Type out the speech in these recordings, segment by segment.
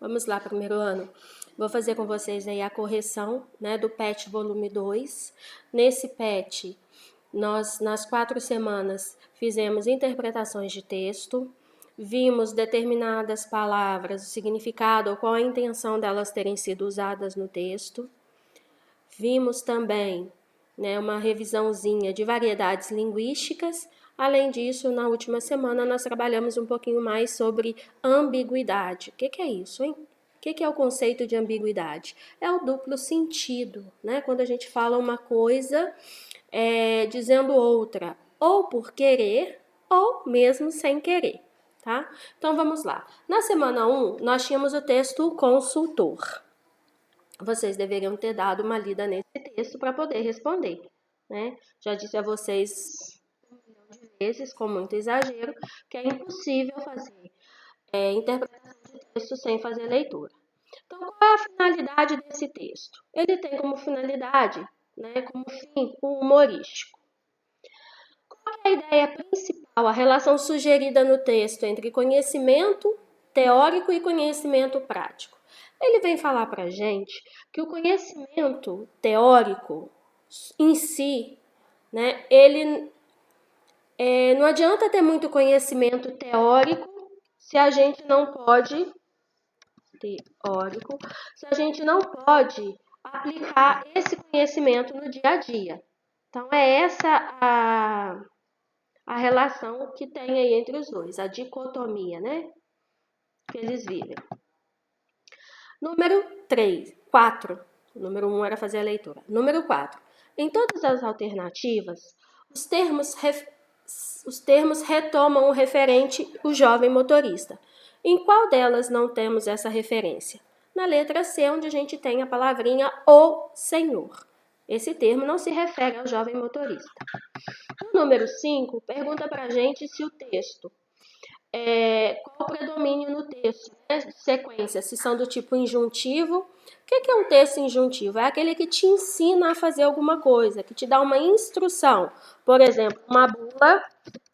Vamos lá, primeiro ano. Vou fazer com vocês aí a correção, né, do PET volume 2. Nesse PET, nós, nas 4 semanas, fizemos interpretações de texto, vimos determinadas palavras, o significado ou qual a intenção delas terem sido usadas no texto. Vimos também, né, uma revisãozinha de variedades linguísticas. Além disso, na última semana, nós trabalhamos um pouquinho mais sobre ambiguidade. O que é isso, hein? O que é o conceito de ambiguidade? É o duplo sentido, né? Quando a gente fala uma coisa dizendo outra, ou por querer, ou mesmo sem querer, tá? Então, vamos lá. Na semana 1, nós tínhamos o texto consultor. Vocês deveriam ter dado uma lida nesse texto para poder responder, né? Já disse a vocês vezes, com muito exagero, que é impossível fazer interpretação de texto sem fazer leitura. Então, qual é a finalidade desse texto? Ele tem como finalidade, né, como fim, o humorístico. Qual é a ideia principal, a relação sugerida no texto entre conhecimento teórico e conhecimento prático? Ele vem falar para a gente que o conhecimento teórico em si, né, ele não adianta ter muito conhecimento teórico se a gente não pode aplicar esse conhecimento no dia a dia. Então, é essa a relação que tem aí entre os dois, a dicotomia, né, que eles vivem. Número 4. Número 1 era fazer a leitura. Número 4. Em todas as alternativas, os termos retomam o referente o jovem motorista. Em qual delas não temos essa referência? Na letra C, onde a gente tem a palavrinha o senhor. Esse termo não se refere ao jovem motorista. O número 5 pergunta para a gente se o texto, qual o predomínio no texto, né? Sequência, se são do tipo injuntivo. O que é um texto injuntivo? É aquele que te ensina a fazer alguma coisa, que te dá uma instrução. Por exemplo, uma bula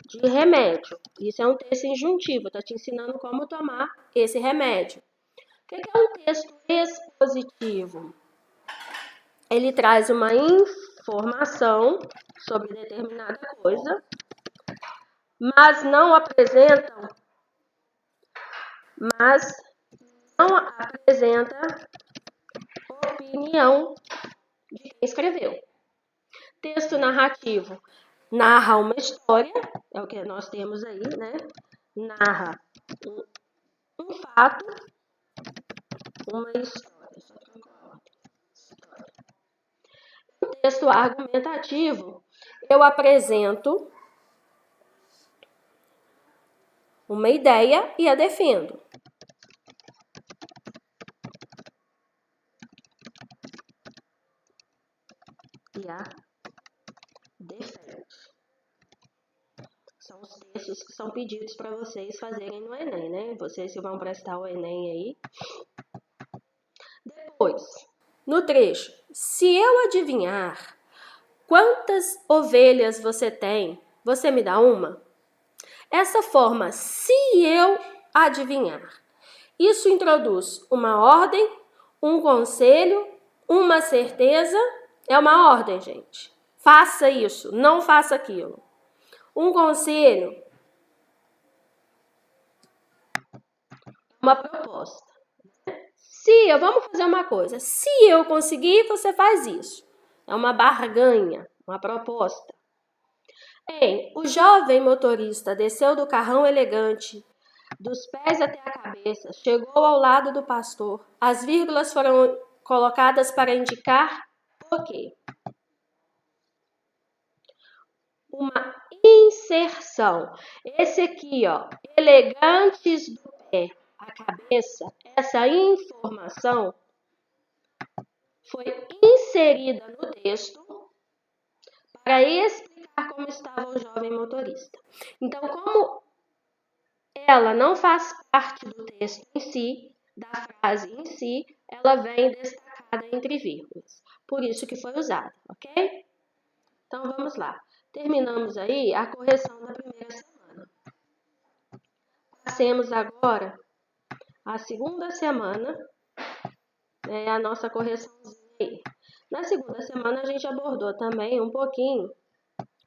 de remédio. Isso é um texto injuntivo, está te ensinando como tomar esse remédio. O que é um texto expositivo? Ele traz uma informação sobre determinada coisa, mas não apresenta opinião de quem escreveu. Texto narrativo narra uma história, é o que nós temos aí, né? Narra um fato, uma história. No texto argumentativo, eu apresento uma ideia e a defendo. São os textos que são pedidos para vocês fazerem no Enem, né? Vocês que vão prestar o Enem aí. Depois, no trecho, se eu adivinhar quantas ovelhas você tem, você me dá uma? Essa forma, se eu adivinhar, isso introduz uma ordem, um conselho, uma certeza. É uma ordem, gente. Faça isso, não faça aquilo. Um conselho, uma proposta. Vamos fazer uma coisa. Se eu conseguir, você faz isso. É uma barganha, uma proposta. O jovem motorista desceu do carrão elegante, dos pés até a cabeça, chegou ao lado do pastor. As vírgulas foram colocadas para indicar o quê? Uma inserção. Esse aqui, ó, elegantes do pé à cabeça, essa informação foi inserida no texto para explicar como estava o jovem motorista. Então, como ela não faz parte do texto em si, da frase em si, ela vem destacada entre vírgulas. Por isso que foi usada, ok? Então, vamos lá. Terminamos aí a correção da primeira semana. Passemos agora a segunda semana, é a nossa correçãozinha aí. Na segunda semana, a gente abordou também um pouquinho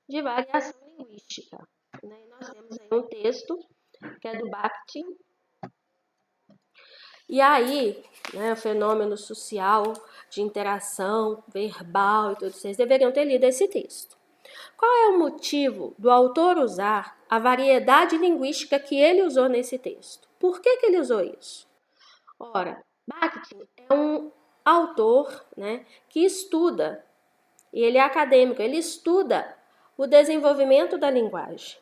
de variação linguística. Né? Nós temos aí um texto, que é do Bakhtin. E aí, né, o fenômeno social, de interação verbal e tudo, vocês deveriam ter lido esse texto. Qual é o motivo do autor usar a variedade linguística que ele usou nesse texto? Por que ele usou isso? Ora, Bakhtin é um autor, né, que estuda, e ele é acadêmico, ele estuda o desenvolvimento da linguagem.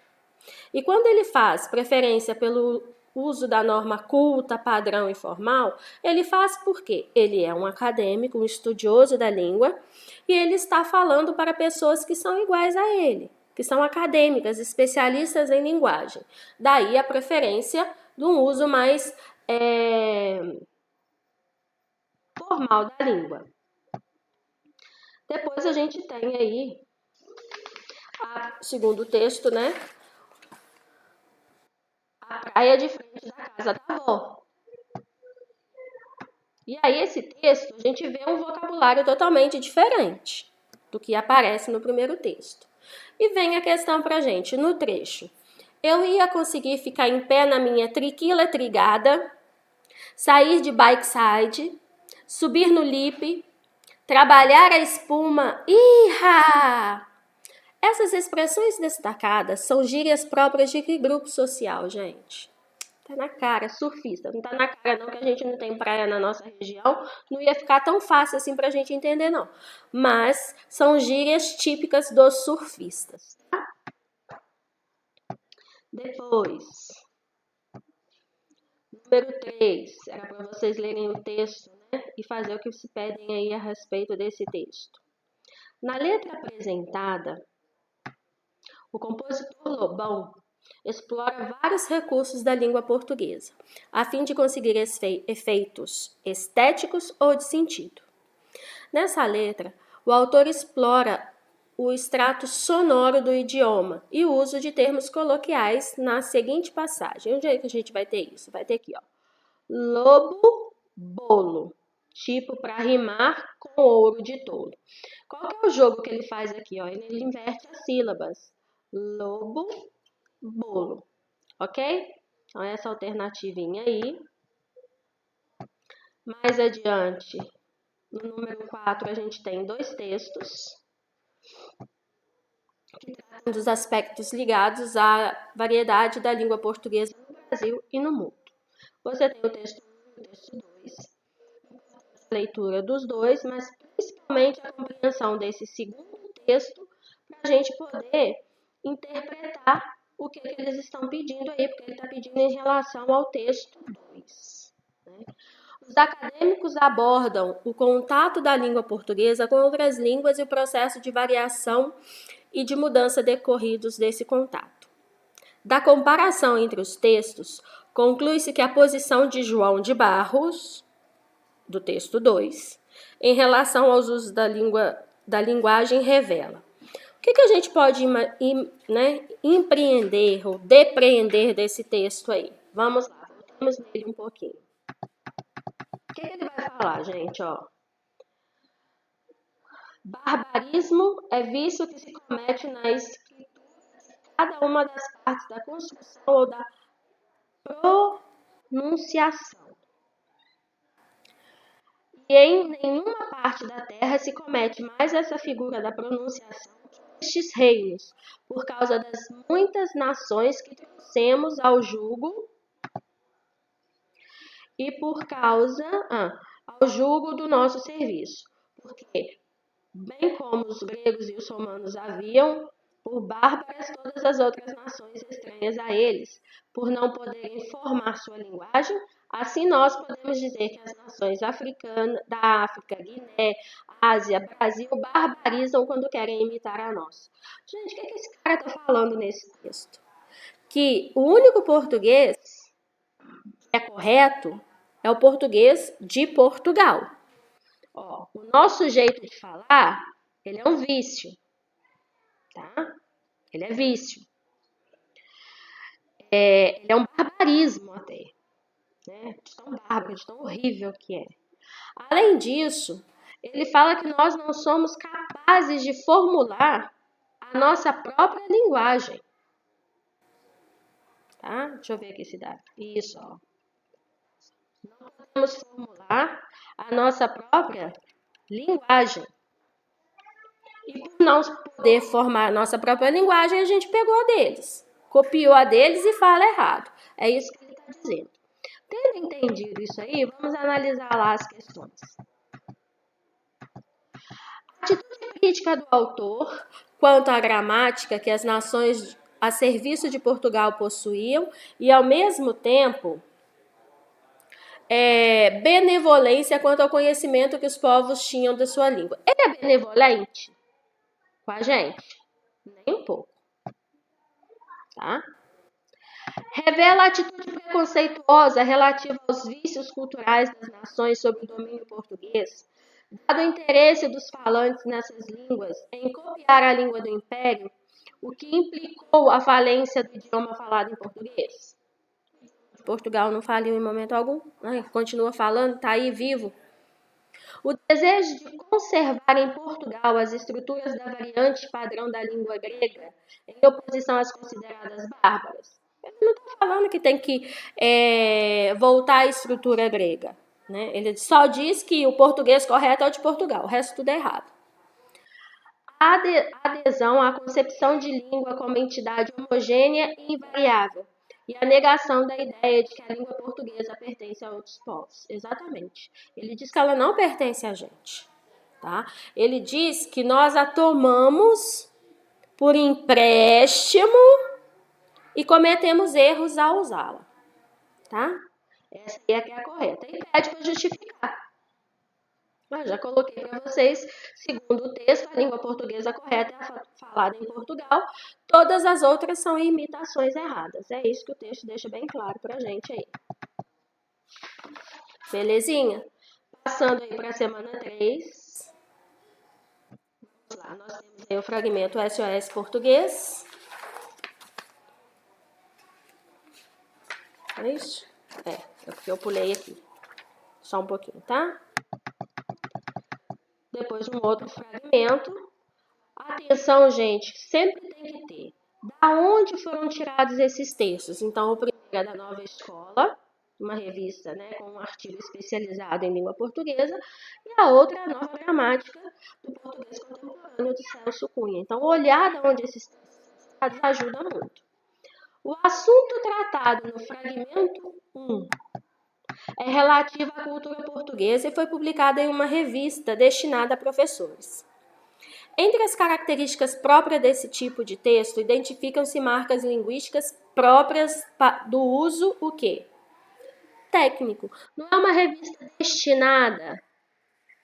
E quando ele faz preferência pelo uso da norma culta, padrão e formal, ele faz porque ele é um acadêmico, um estudioso da língua, e ele está falando para pessoas que são iguais a ele, que são acadêmicas, especialistas em linguagem. Daí a preferência de um uso mais formal da língua. Depois a gente tem aí, segundo o texto, né? A praia de frente da casa da avó. E aí, esse texto, a gente vê um vocabulário totalmente diferente do que aparece no primeiro texto. E vem a questão pra gente, no trecho. Eu ia conseguir ficar em pé na minha triquila trigada, sair de bike side, subir no lip, trabalhar a espuma. Iha! Essas expressões destacadas são gírias próprias de que grupo social, gente? Tá na cara, surfista. Não tá na cara não que a gente não tem praia na nossa região. Não ia ficar tão fácil assim pra gente entender não. Mas são gírias típicas dos surfistas. Tá? Depois, número 3. Era para vocês lerem o texto, né? E fazer o que se pedem aí a respeito desse texto. Na letra apresentada, o compositor Lobão explora vários recursos da língua portuguesa, a fim de conseguir efeitos estéticos ou de sentido. Nessa letra, o autor explora o extrato sonoro do idioma e o uso de termos coloquiais na seguinte passagem. Onde é que a gente vai ter isso? Vai ter aqui, ó. Lobo, bolo. Tipo para rimar com ouro de tolo. Qual que é o jogo que ele faz aqui? Ó? Ele inverte as sílabas. Lobo, bolo, ok? Então, essa alternativinha aí. Mais adiante, no número 4, a gente tem 2 textos que tratam dos aspectos ligados à variedade da língua portuguesa no Brasil e no mundo. Você tem o texto 1 e o texto 2, a leitura dos dois, mas principalmente a compreensão desse segundo texto para a gente poder interpretar o que eles estão pedindo aí, porque ele está pedindo em relação ao texto 2. Né? Os acadêmicos abordam o contato da língua portuguesa com outras línguas e o processo de variação e de mudança decorridos desse contato. Da comparação entre os textos, conclui-se que a posição de João de Barros, do texto 2, em relação aos usos da linguagem revela. O que a gente pode empreender ou depreender desse texto aí? Vamos lá, voltemos nele um pouquinho. O que ele vai falar, gente? Ó? Barbarismo é vício que se comete na escritura de cada uma das partes da construção ou da pronunciação. E em nenhuma parte da terra se comete mais essa figura da pronunciação que nestes reinos, por causa das muitas nações que trouxemos ao jugo e por causa ao jugo do nosso serviço. Porque, bem como os gregos e os romanos haviam, por bárbaras todas as outras nações estranhas a eles, por não poderem formar sua linguagem, assim nós podemos dizer que as nações africanas, da África, Guiné, Ásia, Brasil, barbarizam quando querem imitar a nós. Gente, o que esse cara está falando nesse texto? Que o único português que é correto é o português de Portugal. Ó, o nosso jeito de falar, ele é um vício, tá? Ele é vício. Ele é um barbarismo até. Né? né? De tão bárbaro, de tão horrível que é. Além disso, ele fala que nós não somos capazes de formular a nossa própria linguagem. Tá? Deixa eu ver aqui esse dado. Isso, ó. Não podemos formular a nossa própria linguagem. E por não poder formar a nossa própria linguagem, a gente pegou a deles. Copiou a deles e fala errado. É isso que ele está dizendo. Tendo entendido isso aí, vamos analisar lá as questões. A atitude crítica do autor quanto à gramática que as nações a serviço de Portugal possuíam e, ao mesmo tempo, benevolência quanto ao conhecimento que os povos tinham da sua língua. Ele é benevolente com a gente? Nem um pouco. Tá? Revela a atitude preconceituosa relativa aos vícios culturais das nações sob o domínio português, dado o interesse dos falantes nessas línguas em copiar a língua do Império, o que implicou a falência do idioma falado em português. Portugal não faliu em momento algum, né? Continua falando, está aí vivo. O desejo de conservar em Portugal as estruturas da variante padrão da língua grega, em oposição às consideradas bárbaras. Ele não está falando que tem que voltar à estrutura grega, né? Ele só diz que o português correto é o de Portugal, o resto tudo é errado. A adesão à concepção de língua como entidade homogênea e invariável, e a negação da ideia de que a língua portuguesa pertence a outros povos. Exatamente. Ele diz que ela não pertence a gente. Tá? Ele diz que nós a tomamos por empréstimo e cometemos erros ao usá-la. Tá? Essa aí é que é a correta. E pede para justificar. Eu já coloquei para vocês, segundo o texto, a língua portuguesa correta é a falada em Portugal. Todas as outras são imitações erradas. É isso que o texto deixa bem claro para a gente aí. Belezinha? Passando aí para a semana 3. Vamos lá, nós temos aí o fragmento SOS português. É isso? É porque eu pulei aqui. Só um pouquinho, tá? Depois um outro fragmento. Atenção, gente, sempre tem que ter. Da onde foram tirados esses textos? Então, o primeiro é da Nova Escola, uma revista, né, com um artigo especializado em língua portuguesa, e a outra é a Nova Gramática do Português Contemporâneo de Celso Cunha. Então, olhar de onde esses textos ajuda muito. O assunto tratado no fragmento 1 é relativo à cultura portuguesa e foi publicado em uma revista destinada a professores. Entre as características próprias desse tipo de texto, identificam-se marcas linguísticas próprias do uso, o quê? Técnico. Não é uma revista destinada...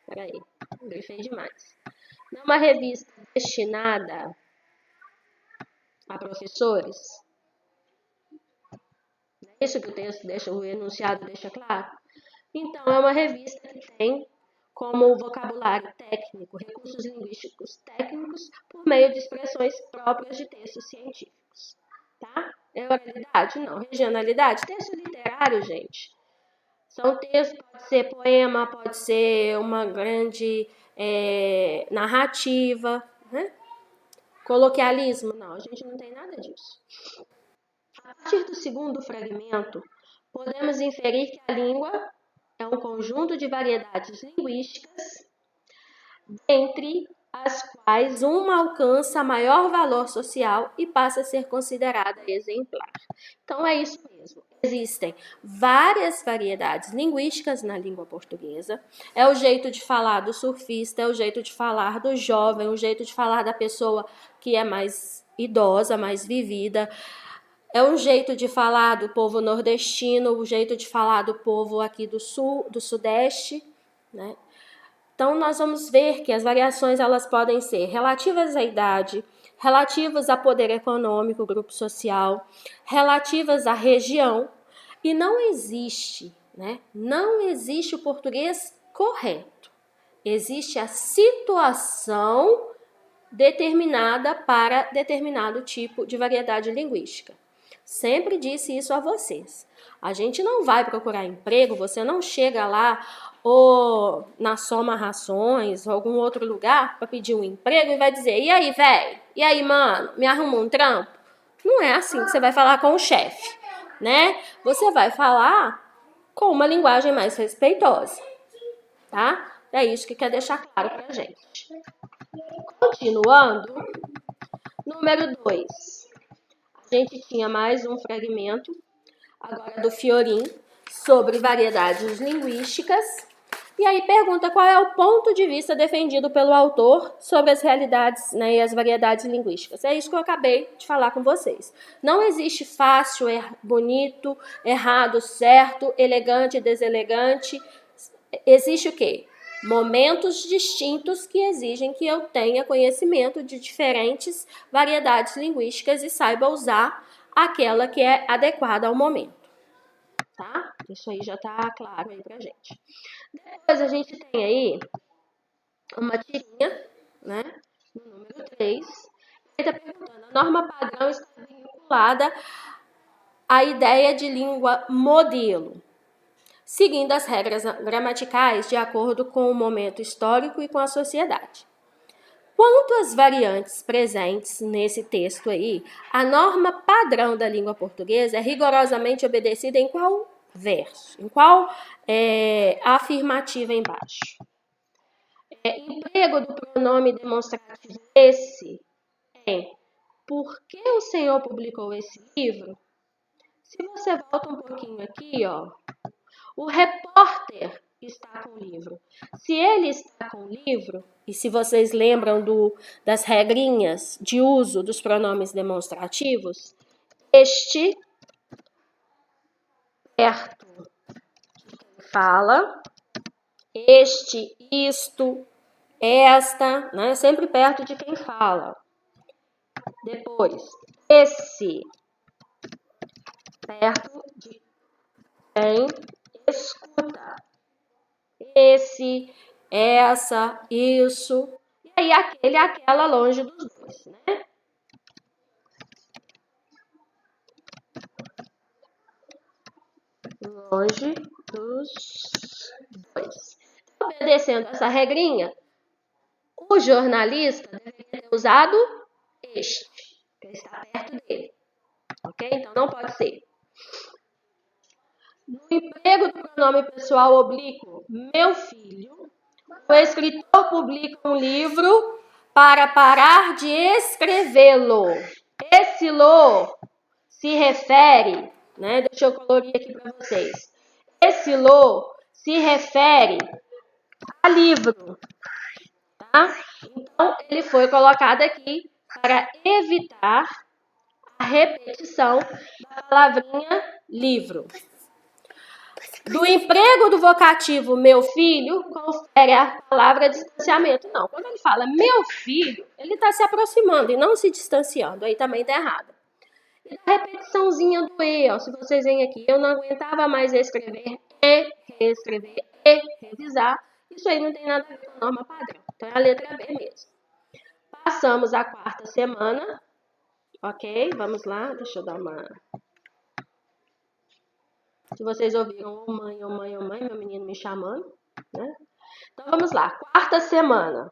Peraí, grifei demais. Não é uma revista destinada a professores. Não é isso que o texto deixa, o enunciado deixa claro? Então, é uma revista que tem como vocabulário técnico, recursos linguísticos técnicos, por meio de expressões próprias de textos científicos. Tá? É oralidade? Não. Regionalidade? Texto literário, gente. São textos, pode ser poema, pode ser uma grande narrativa, né? Coloquialismo? Não, a gente não tem nada disso. A partir do segundo fragmento, podemos inferir que a língua é um conjunto de variedades linguísticas, dentre as quais uma alcança maior valor social e passa a ser considerada exemplar. Então, é isso mesmo. Existem várias variedades linguísticas na língua portuguesa. É o jeito de falar do surfista, é o jeito de falar do jovem, o jeito de falar da pessoa que é mais idosa, mais vivida. É um jeito de falar do povo nordestino, o jeito de falar do povo aqui do sul, do sudeste, né? Então, nós vamos ver que as variações elas podem ser relativas à idade, relativas a poder econômico, grupo social, relativas à região, e não existe, né? Não existe o português correto. Existe a situação determinada para determinado tipo de variedade linguística. Sempre disse isso a vocês. A gente não vai procurar emprego, você não chega lá ou na Soma Rações ou algum outro lugar para pedir um emprego e vai dizer: "E aí, velho? E aí, mano? Me arruma um trampo?" Não é assim que você vai falar com o chefe, né? Você vai falar com uma linguagem mais respeitosa, tá? É isso que quer deixar claro pra gente. Continuando, número 2. A gente tinha mais um fragmento, agora do Fiorin, sobre variedades linguísticas. E aí pergunta qual é o ponto de vista defendido pelo autor sobre as realidades, né, e as variedades linguísticas. É isso que eu acabei de falar com vocês. Não existe fácil, bonito, errado, certo, elegante, deselegante. Existe o quê? Momentos distintos que exigem que eu tenha conhecimento de diferentes variedades linguísticas e saiba usar aquela que é adequada ao momento. Tá? Isso aí já tá claro aí pra gente. Depois a gente tem aí uma tirinha, né? No número 3. Ele está perguntando: a norma padrão está vinculada à ideia de língua modelo, seguindo as regras gramaticais de acordo com o momento histórico e com a sociedade. Quanto às variantes presentes nesse texto aí, a norma padrão da língua portuguesa é rigorosamente obedecida em qual verso? Em qual afirmativa embaixo? Emprego do pronome demonstrativo esse é: por que o Senhor publicou esse livro? Se você volta um pouquinho aqui, ó, o repórter está com o livro. Se ele está com o livro, e se vocês lembram das regrinhas de uso dos pronomes demonstrativos, este, perto de quem fala, este, isto, esta, né? Sempre perto de quem fala. Depois, esse, perto de quem escuta. Esse, essa, isso. E aí aquele, aquela longe dos dois, né? Longe dos dois. Obedecendo essa regrinha, o jornalista deveria ter usado este, que está perto dele. Ok? Então não pode ser. No emprego do pronome pessoal oblíquo, meu filho, o escritor publica um livro para parar de escrevê-lo. Esse lo se refere, né? Deixa eu colorir aqui para vocês. Esse lo se refere a livro, tá? Então, ele foi colocado aqui para evitar a repetição da palavrinha livro. Do emprego do vocativo meu filho, confere a palavra distanciamento. Não, quando ele fala meu filho, ele está se aproximando e não se distanciando. Aí também está errado. E da repetiçãozinha do E, ó, se vocês veem aqui, eu não aguentava mais escrever e reescrever e revisar. Isso aí não tem nada a ver com a norma padrão. Então é a letra B mesmo. Passamos a 4ª semana. Ok? Vamos lá, deixa eu dar uma... Se vocês ouviram oh mãe, oh mãe, oh mãe, meu menino me chamando, né? Então vamos lá, 4ª semana.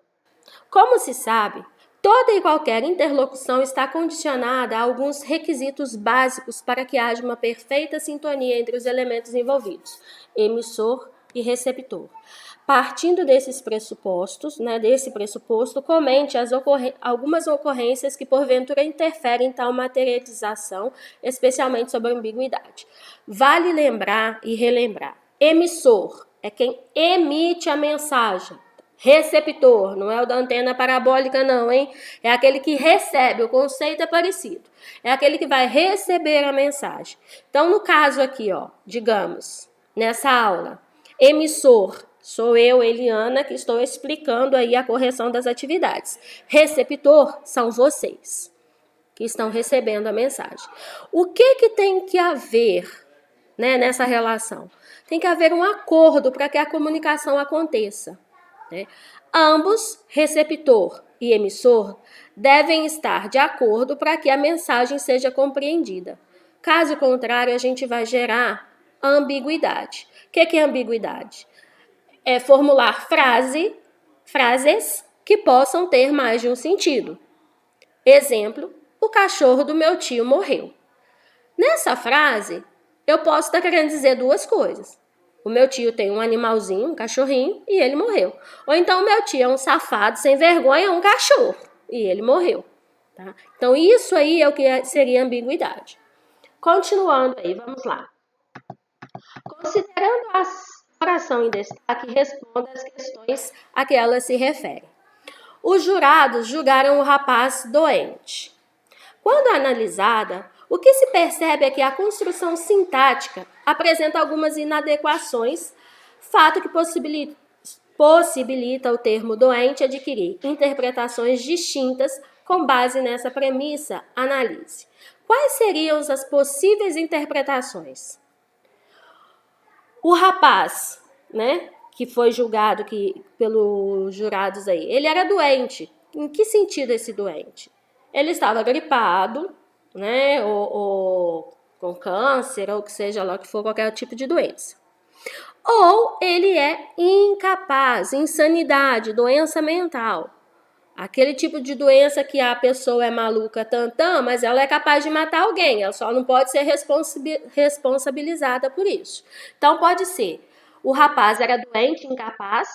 Como se sabe, toda e qualquer interlocução está condicionada a alguns requisitos básicos para que haja uma perfeita sintonia entre os elementos envolvidos, emissor e receptor. Partindo desses pressupostos, né, desse pressuposto, comente algumas ocorrências que porventura interferem em tal materialização, especialmente sobre a ambiguidade. Vale lembrar e relembrar. Emissor é quem emite a mensagem. Receptor, não é o da antena parabólica não, hein? É aquele que recebe, o conceito é parecido. É aquele que vai receber a mensagem. Então, no caso aqui, ó, digamos, nessa aula, emissor, sou eu, Eliana, que estou explicando aí a correção das atividades. Receptor são vocês, que estão recebendo a mensagem. O que tem que haver, né, nessa relação? Tem que haver um acordo para que a comunicação aconteça. Né? Ambos, receptor e emissor, devem estar de acordo para que a mensagem seja compreendida. Caso contrário, a gente vai gerar ambiguidade. O que é ambiguidade? É formular frases que possam ter mais de um sentido. Exemplo, o cachorro do meu tio morreu. Nessa frase, eu posso estar querendo dizer duas coisas. O meu tio tem um animalzinho, um cachorrinho, e ele morreu. Ou então o meu tio é um safado, sem vergonha, um cachorro, e ele morreu. Tá? Então isso aí é o que seria ambiguidade. Continuando aí, vamos lá. Considerando a oração em destaque, responda as questões a que ela se refere. Os jurados julgaram o rapaz doente. Quando analisada, o que se percebe é que a construção sintática apresenta algumas inadequações, fato que possibilita o termo doente adquirir interpretações distintas com base nessa premissa. Analise. Quais seriam as possíveis interpretações? O rapaz, né, que foi julgado pelos jurados aí, ele era doente. Em que sentido esse doente? Ele estava gripado, né, ou com câncer, ou que seja lá que for, qualquer tipo de doença. Ou ele é incapaz, insanidade, doença mental. Aquele tipo de doença que a pessoa é maluca tantã, mas ela é capaz de matar alguém, ela só não pode ser responsabilizada por isso. Então pode ser, o rapaz era doente, incapaz,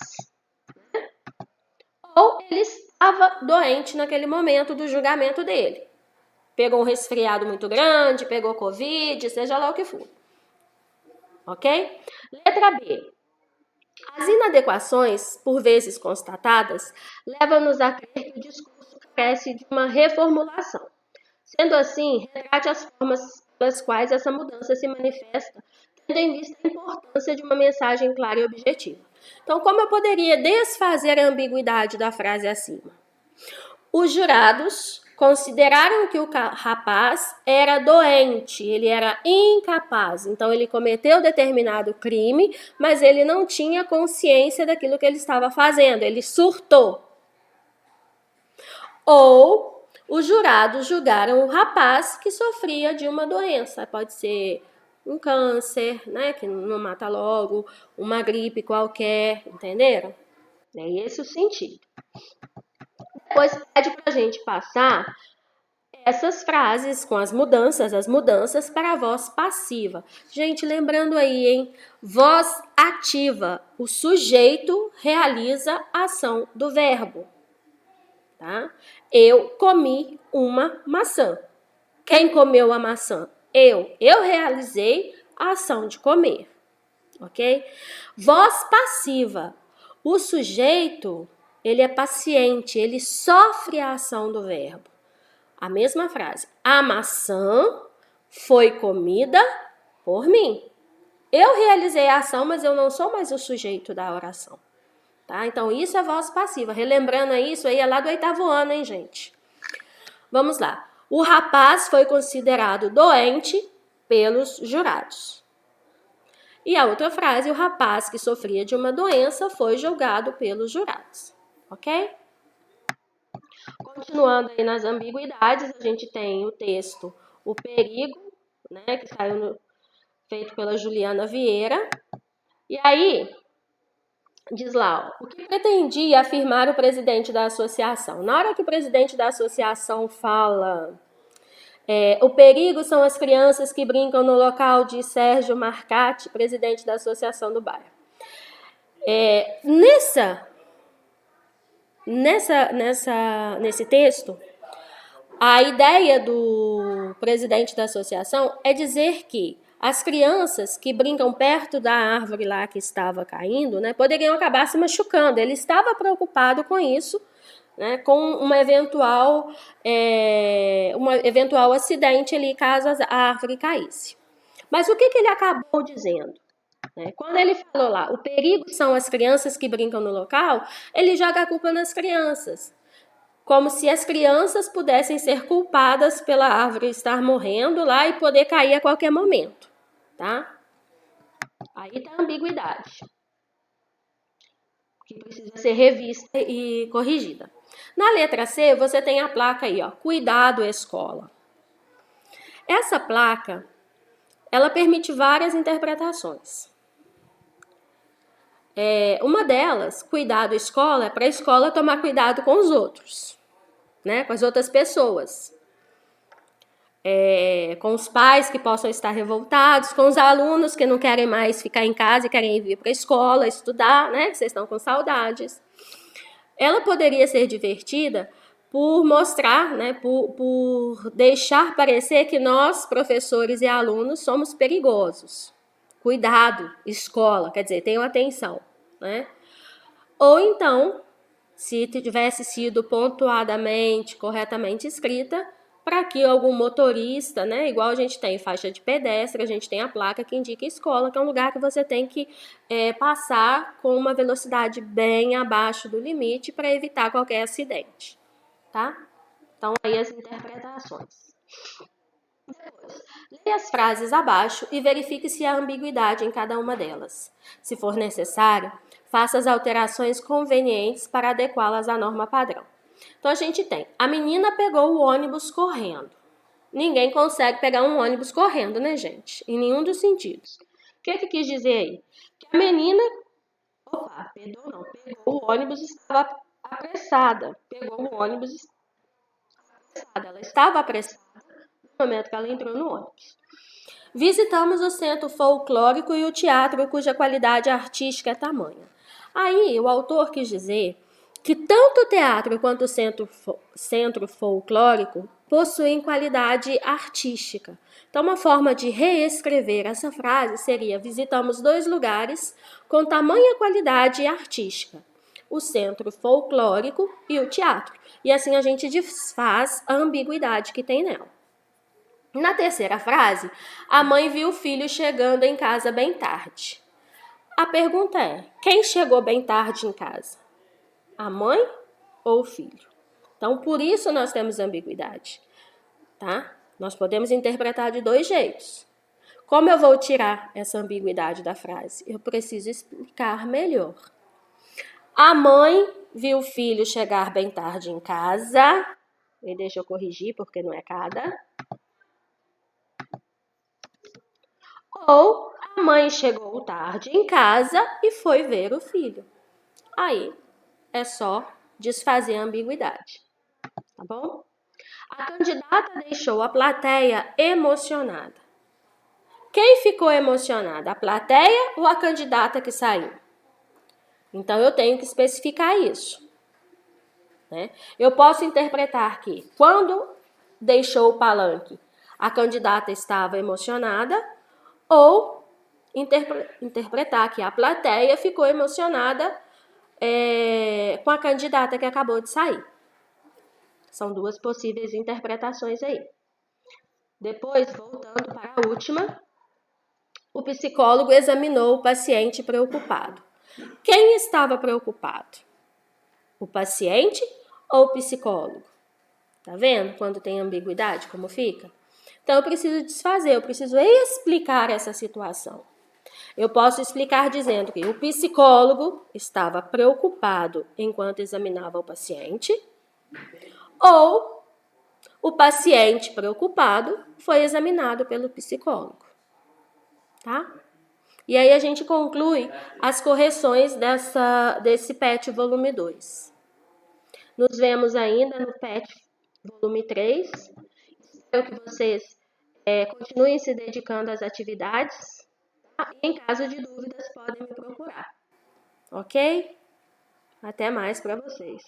ou ele estava doente naquele momento do julgamento dele. Pegou um resfriado muito grande, pegou Covid, seja lá o que for. Ok? Letra B. As inadequações, por vezes constatadas, levam-nos a crer que o discurso carece de uma reformulação. Sendo assim, retrate as formas pelas quais essa mudança se manifesta, tendo em vista a importância de uma mensagem clara e objetiva. Então, como eu poderia desfazer a ambiguidade da frase acima? Os jurados consideraram que o rapaz era doente, ele era incapaz, então ele cometeu determinado crime, mas ele não tinha consciência daquilo que ele estava fazendo, ele surtou. Ou os jurados julgaram o rapaz que sofria de uma doença, pode ser um câncer, né, que não mata logo, uma gripe qualquer, entenderam? É esse o sentido. Depois pede para a gente passar essas frases com as mudanças para a voz passiva. Gente, lembrando aí, hein? Voz ativa. O sujeito realiza a ação do verbo. Tá? Eu comi uma maçã. Quem comeu a maçã? Eu. Eu realizei a ação de comer. Ok? Voz passiva. O sujeito, ele é paciente, ele sofre a ação do verbo. A mesma frase. A maçã foi comida por mim. Eu realizei a ação, mas eu não sou mais o sujeito da oração. Tá? Então, isso é voz passiva. Relembrando isso aí, é lá do 8º ano, hein, gente? Vamos lá. O rapaz foi considerado doente pelos jurados. E a outra frase, o rapaz que sofria de uma doença foi julgado pelos jurados. Ok? Continuando aí nas ambiguidades, a gente tem o texto O Perigo, né, que saiu feito pela Juliana Vieira. E aí, diz lá, ó, o que pretendia afirmar o presidente da associação? Na hora que o presidente da associação fala, o perigo são as crianças que brincam no local de Sérgio Marcati, presidente da associação do bairro. Nesse texto, a ideia do presidente da associação é dizer que as crianças que brincam perto da árvore lá que estava caindo, né, poderiam acabar se machucando. Ele estava preocupado com isso, né, com uma eventual acidente ali caso a árvore caísse. Mas o que ele acabou dizendo? Quando ele falou lá, o perigo são as crianças que brincam no local, ele joga a culpa nas crianças. Como se as crianças pudessem ser culpadas pela árvore estar morrendo lá e poder cair a qualquer momento, tá? Aí tá a ambiguidade, que precisa ser revista e corrigida. Na letra C, você tem a placa aí, ó, Cuidado Escola. Essa placa, ela permite várias interpretações. Uma delas, cuidado escola, é para a escola tomar cuidado com os outros, né? Com as outras pessoas. Com os pais que possam estar revoltados, com os alunos que não querem mais ficar em casa e querem vir para a escola, estudar, né? Que vocês estão com saudades. Ela poderia ser divertida por mostrar, né? Por deixar parecer que nós, professores e alunos, somos perigosos. Cuidado, escola, quer dizer, tenham atenção, né? Ou então, se tivesse sido pontuadamente, corretamente escrita, para que algum motorista, né, igual a gente tem faixa de pedestre, a gente tem a placa que indica escola, que é um lugar que você tem que passar com uma velocidade bem abaixo do limite para evitar qualquer acidente, tá? Então, aí as interpretações. Depois, leia as frases abaixo e verifique se há ambiguidade em cada uma delas. Se for necessário, faça as alterações convenientes para adequá-las à norma padrão. Então, a gente tem, a menina pegou o ônibus correndo. Ninguém consegue pegar um ônibus correndo, né, gente? Em nenhum dos sentidos. O que quis dizer aí? Que a menina, pegou o ônibus e estava apressada. Pegou o ônibus e estava apressada. Ela estava apressada no momento que ela entrou no ônibus. Visitamos o Centro Folclórico e o teatro cuja qualidade artística é tamanha. Aí, o autor quis dizer que tanto o teatro quanto o centro folclórico possuem qualidade artística. Então, uma forma de reescrever essa frase seria: visitamos 2 lugares com tamanha qualidade artística, o centro folclórico e o teatro. E assim a gente desfaz a ambiguidade que tem nela. Na terceira frase, a mãe viu o filho chegando em casa bem tarde. A pergunta é: quem chegou bem tarde em casa? A mãe ou o filho? Então, por isso nós temos ambiguidade, tá? Nós podemos interpretar de 2 jeitos. Como eu vou tirar essa ambiguidade da frase? Eu preciso explicar melhor. A mãe viu o filho chegar bem tarde em casa. E deixa eu corrigir, porque não é cada. Ou a mãe chegou tarde em casa e foi ver o filho. Aí é só desfazer a ambiguidade, tá bom? A candidata deixou a plateia emocionada. Quem ficou emocionada? A plateia ou a candidata que saiu? Então eu tenho que especificar isso, né? Eu posso interpretar que quando deixou o palanque, a candidata estava emocionada, ou interpretar que a plateia ficou emocionada com a candidata que acabou de sair. São 2 possíveis interpretações aí. Depois, voltando para a última, o psicólogo examinou o paciente preocupado. Quem estava preocupado? O paciente ou o psicólogo? Tá vendo quando tem ambiguidade, como fica? Então, eu preciso desfazer, eu preciso explicar essa situação. Eu posso explicar dizendo que o psicólogo estava preocupado enquanto examinava o paciente, ou o paciente preocupado foi examinado pelo psicólogo, tá? E aí a gente conclui as correções desse PET volume 2. Nos vemos ainda no PET volume 3. Espero que vocês continuem se dedicando às atividades. E em caso de dúvidas, podem me procurar. Ok? Até mais para vocês.